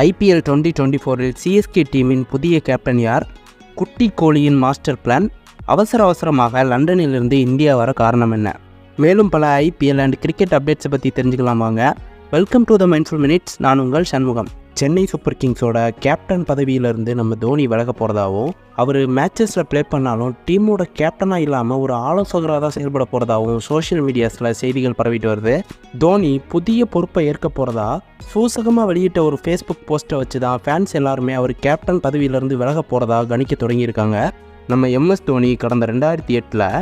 IPL 2024இல் CSK டீமின் புதிய captain யார்? குட்டி கோலியின் மாஸ்டர் பிளான். அவசரமாக லண்டனிலிருந்து இந்தியா வர காரணம் என்ன? மேலும் பல IPL அண்ட் கிரிக்கெட் அப்டேட்ஸை பற்றி தெரிஞ்சுக்கலாம் வாங்க. Welcome to the mindful minutes. நான் உங்கள் சண்முகம். சென்னை சூப்பர் கிங்ஸோட கேப்டன் பதவியிலிருந்து நம்ம தோனி விலக போகிறதாகவும், அவர் மேட்சஸில் ப்ளே பண்ணாலும் டீமோட கேப்டனாக இல்லாமல் ஒரு ஆலோசகராக தான் செயல்பட போகிறதாகவும் சோஷியல் மீடியாஸில் செய்திகள் பரவிட்டு வருது. தோனி புதிய பொறுப்பை ஏற்க போகிறதா சூசகமாக வெளியிட்ட ஒரு ஃபேஸ்புக் போஸ்ட்டை வச்சு தான் ஃபேன்ஸ் எல்லாருமே அவர் கேப்டன் பதவியிலிருந்து விலக போகிறதா கணிக்க தொடங்கியிருக்காங்க. நம்ம MS தோனி கடந்த 2008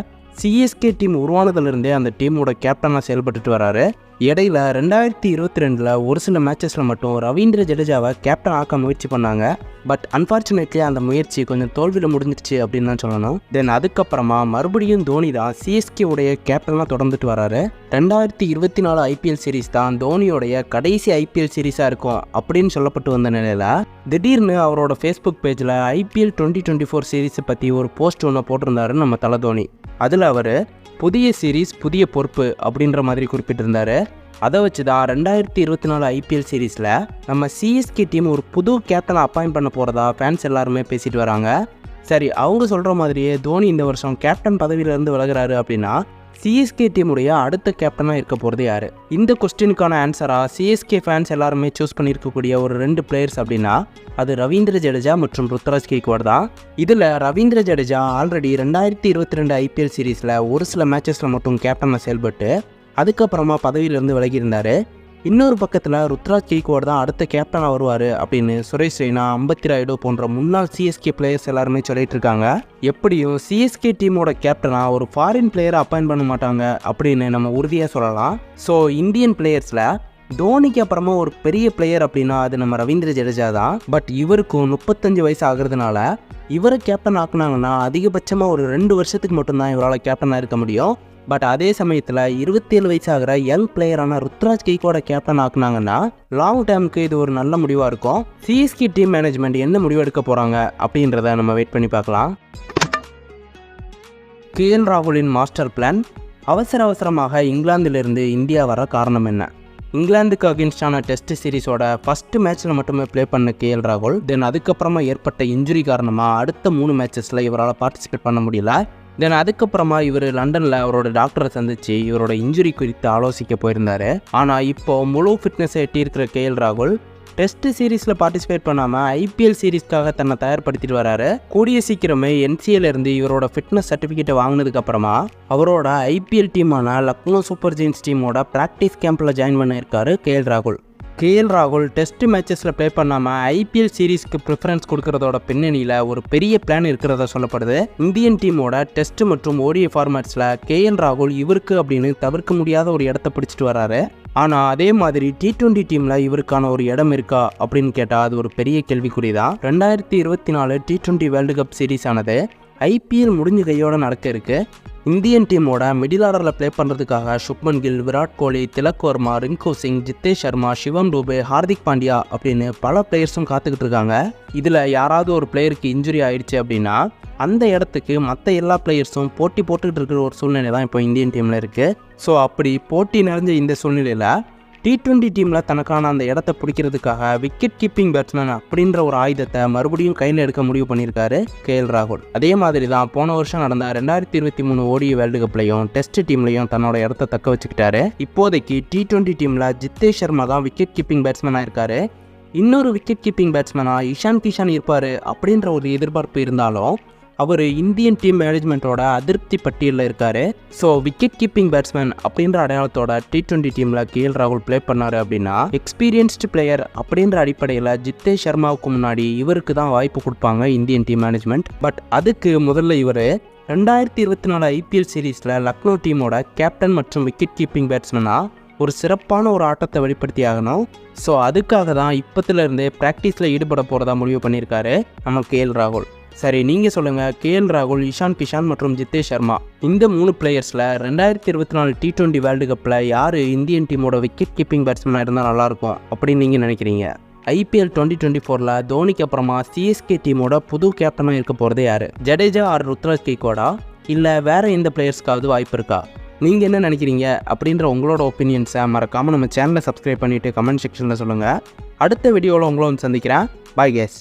சிஎஸ்கே டீம் உருவானதுலேருந்தே அந்த டீமோட கேப்டனாக செயல்பட்டுட்டு வராரு. இடையில 2022 ஒரு சில மேட்சஸில் மட்டும் ரவீந்திர ஜடேஜாவை கேப்டன் ஆக்க முயற்சி பண்ணாங்க. பட் அன்ஃபார்ச்சுனேட்லி அந்த முயற்சி கொஞ்சம் தோல்வியில் முடிஞ்சிருச்சு அப்படின்னு தான் சொல்லணும். தென் அதுக்கப்புறமா மறுபடியும் தோனி தான் சிஎஸ்கே உடைய கேப்டனாக தொடர்ந்துட்டு வராரு. 2024 IPL சீரீஸ் தான் தோனியோடைய கடைசி IPL சீரீஸாக இருக்கும் அப்படின்னு சொல்லப்பட்டு வந்த நிலையில் திடீர்னு அவரோட ஃபேஸ்புக் பேஜில் IPL 2024 சீரீஸை பற்றி ஒரு போஸ்ட் ஒன்று போட்டிருந்தாரு நம்ம தல தோனி. அதில் அவர் புதிய சீரீஸ் புதிய பொறுப்பு அப்படின்ற மாதிரி குறிப்பிட்டிருந்தார். அதை வச்சு தான் 2024 IPL சீரீஸில் நம்ம சிஎஸ்கே டீம் ஒரு புது கேப்டனை அப்பாயிண்ட் பண்ண போகிறதா ஃபேன்ஸ் எல்லாருமே பேசிட்டு வராங்க. சரி, அவங்க சொல்கிற மாதிரியே தோனி இந்த வருஷம் கேப்டன் பதவியிலேருந்து விலகிறாரு அப்படின்னா சிஎஸ்கே டீமுடைய அடுத்த கேப்டனாக இருக்க போகிறது யார்? இந்த கொஸ்டினுக்கான ஆன்சராக சிஎஸ்கே ஃபேன்ஸ் எல்லாருமே சூஸ் பண்ணியிருக்கக்கூடிய ஒரு 2 பிளேயர்ஸ் அப்படின்னா அது ரவீந்திர ஜடேஜா மற்றும் ருத்ராஜ் கெய்க்வாட் தான். இதில் ரவீந்திர ஜடேஜா ஆல்ரெடி 2022 IPL சீரீஸில் ஒரு சில மேட்சஸில் மட்டும் கேப்டனாக செயல்பட்டு அதுக்கப்புறமா பதவியிலேருந்து விலகியிருந்தார். இன்னொரு பக்கத்தில் ருத்ராஜ் கெய்க்வாட் தான் அடுத்த கேப்டனாக வருவார் அப்படின்னு சுரேஷ் ரெய்னா, அம்பத்தி ராயுடு போன்ற முன்னாள் சிஎஸ்கே பிளேயர்ஸ் எல்லாருமே சொல்லிட்டு இருக்காங்க. எப்படியும் சிஎஸ்கே டீமோட கேப்டனாக ஒரு ஃபாரின் பிளேயரை அப்பாயிண்ட் பண்ண மாட்டாங்க அப்படின்னு நம்ம உறுதியாக சொல்லலாம். ஸோ இந்தியன் பிளேயர்ஸில் தோனிக்கு அப்புறமா ஒரு பெரிய பிளேயர் அப்படின்னா அது நம்ம ரவீந்திர ஜடேஜா தான். பட் இவருக்கும் 35 வயசு ஆகுறதுனால இவரை கேப்டன் ஆக்குனாங்கன்னா அதிகபட்சமாக ஒரு 2 வருஷத்துக்கு மட்டும்தான் இவரால் கேப்டனாக இருக்க முடியும். பட் அதே சமயத்தில் 27 வயசு ஆகிற யங் பிளேயரான ருத்ராஜ் கெய்க்வாட கேப்டன் ஆக்குனாங்கன்னா லாங் டேர்முக்கு இது ஒரு நல்ல முடிவாக இருக்கும். சிஎஸ்கே டீம் மேனேஜ்மெண்ட் என்ன முடிவு எடுக்க போகிறாங்க அப்படின்றத நம்ம வெயிட் பண்ணி பார்க்கலாம். KL ராகுலின் மாஸ்டர் பிளான். அவசரமாக இங்கிலாந்திலிருந்து இந்தியா வர காரணம் என்ன? இங்கிலாந்துக்கு அகென்ஸ்டான டெஸ்ட் சீரிஸோட ஃபஸ்ட்டு மேட்ச்சில் மட்டுமே ப்ளே பண்ண KL ராகுல் தென் அதுக்கப்புறமா ஏற்பட்ட இன்ஜுரி காரணமாக அடுத்த 3 மேட்சஸில் இவரால் பார்ட்டிசிபேட் பண்ண முடியல. தென் அதுக்கப்புறமா இவர் லண்டனில் அவரோட டாக்டரை சந்தித்து இவரோட இன்ஜுரி குறித்து ஆலோசிக்க போயிருந்தார். ஆனால் இப்போது முழு ஃபிட்னஸை எட்டியிருக்கிற KL ராகுல் டெஸ்ட் சீரீஸில் பார்ட்டிசிபேட் பண்ணாமல் IPL சீரீஸ்க்காக தன்னை தயார்படுத்திட்டு வராரு. கூடிய சீக்கிரமே NCAல இருந்து இவரோட ஃபிட்னஸ் சர்டிஃபிகேட்டை வாங்கினதுக்கப்புறமா அவரோட IPL டீமான லக்னோ சூப்பர் ஜெயின்ஸ் டீமோட ப்ராக்டிஸ் கேம்பில் ஜாயின் பண்ணியிருக்காரு KL ராகுல். KL ராகுல் டெஸ்ட் மேட்சஸில் ப்ளே பண்ணாமல் IPL சீரீஸ்க்கு ப்ரிஃபரன்ஸ் கொடுக்கறதோட பின்னணியில் ஒரு பெரிய பிளான் இருக்கிறதா சொல்லப்படுது. இந்தியன் டீமோட டெஸ்ட் மற்றும் ODI ஃபார்மேட்ஸில் KL ராகுல் இவருக்கு அப்படின்னு தவிர்க்க முடியாத ஒரு இடத்த பிடிச்சிட்டு வராரு. ஆனால் அதே மாதிரி T20 டீமில் இவருக்கான ஒரு இடம் இருக்கா அப்படின்னு கேட்டால் அது ஒரு பெரிய கேள்விக்குறி தான். 2024 T20 வேர்ல்டு கப் சீரீஸ் ஆனது IPL முடிஞ்ச கையோட நடக்க இருக்கு. இந்தியன் டீமோட மிடில் ஆர்டரில் ப்ளே பண்ணுறதுக்காக சுப்மன் கில், விராட் கோலி, திலக் வர்மா, ரிங்கு சிங், ஜித்தேஷ் சர்மா, சிவம் டூபே, ஹார்திக் பாண்டியா அப்படின்னு பல பிளேயர்ஸும் காத்துக்கிட்டு இருக்காங்க. இதில் யாராவது ஒரு பிளேயருக்கு இன்ஜுரி ஆயிடுச்சு அப்படின்னா அந்த இடத்துக்கு மற்ற எல்லா பிளேயர்ஸும் போட்டி போட்டுக்கிட்டு இருக்கிற ஒரு சூழ்நிலை தான் இப்போ இந்தியன் டீமில் இருக்குது. ஸோ அப்படி போட்டி நிறைஞ்ச இந்த சூழ்நிலையில் T20 டீமில் தனக்கான அந்த இடத்த பிடிக்கிறதுக்காக விக்கெட் கீப்பிங் பேட்ஸ்மேன் அப்படின்ற ஒரு ஆயுதத்தை மறுபடியும் கையில் எடுக்க முடிவு பண்ணியிருக்காரு KL ராகுல். அதே மாதிரி தான் போன வருஷம் நடந்த 2023 ODI வேர்ல்டு கப்லையும் டெஸ்ட் டீம்லையும் தன்னோட இடத்த தக்க வச்சுக்கிட்டாரு. இப்போதைக்கு T20 டீமில் ஜித்தேஷ் சர்மா தான் விக்கெட் கீப்பிங் பேட்ஸ்மேனாக இருக்காரு. இன்னொரு விக்கெட் கீப்பிங் பேட்ஸ்மேனாக இஷான் கிஷான் இருப்பார் அப்படின்ற ஒரு எதிர்பார்ப்பு இருந்தாலும் அவர் இந்தியன் டீம் மேனேஜ்மெண்ட்டோட அதிருப்தி பட்டியலில் இருக்கார். ஸோ விக்கெட் கீப்பிங் பேட்ஸ்மேன் அப்படின்ற அடையாளத்தோட T20 டீமில் KL ராகுல் ப்ளே பண்ணார் அப்படின்னா எக்ஸ்பீரியன்ஸ்டு பிளேயர் அப்படின்ற அடிப்படையில் ஜித்தேஷ் சர்மாவுக்கு முன்னாடி இவருக்கு தான் வாய்ப்பு கொடுப்பாங்க இந்தியன் டீம் மேனேஜ்மெண்ட். பட் அதுக்கு முதல்ல இவர் 2024 IPL சீரீஸில் லக்னோ டீமோட கேப்டன் மற்றும் விக்கெட் கீப்பிங் பேட்ஸ்மேனாக ஒரு சிறப்பான ஒரு ஆட்டத்தை வெளிப்படுத்தி ஆகணும். ஸோ அதுக்காக தான் இப்போத்துலேருந்தே ப்ராக்டிஸில் ஈடுபட போகிறதா முடிவு பண்ணியிருக்காரு நம்ம KL ராகுல். சரி, நீங்கள் சொல்லுங்கள், KL ராகுல், இஷான் கிஷான் மற்றும் ஜித்தேஷ் சர்மா இந்த 3 பிளேயர்ஸில் 2024 T20 வேர்ல்டு கப்பில் யார் இந்தியன் டீமோட விக்கெட் கீப்பிங் பேட்ஸ்மேனாக இருந்தால் நல்லாயிருக்கும் அப்படின்னு நீங்கள் நினைக்கிறீங்க? IPL 2024 தோனிக்கு அப்புறமா சிஎஸ்கே டீமோட புது கேப்டனாக இருக்க போகிறது யார்? ஜடேஜா ஆர் ருத்ராஜ் கெய்க்வாடா இல்லை வேறு எந்த பிளேயர்ஸ்க்காவது வாய்ப்பு இருக்கா? நீங்கள் என்ன நினைக்கிறீங்க அப்படின்ற உங்களோட ஒப்பீனியன்ஸை மறக்காமல் நம்ம சேனலை சப்ஸ்கிரைப் பண்ணிவிட்டு கமெண்ட் செக்ஷனில் சொல்லுங்கள். அடுத்த வீடியோவில் உங்களை வந்து சந்திக்கிறேன். பாய் கேஸ்.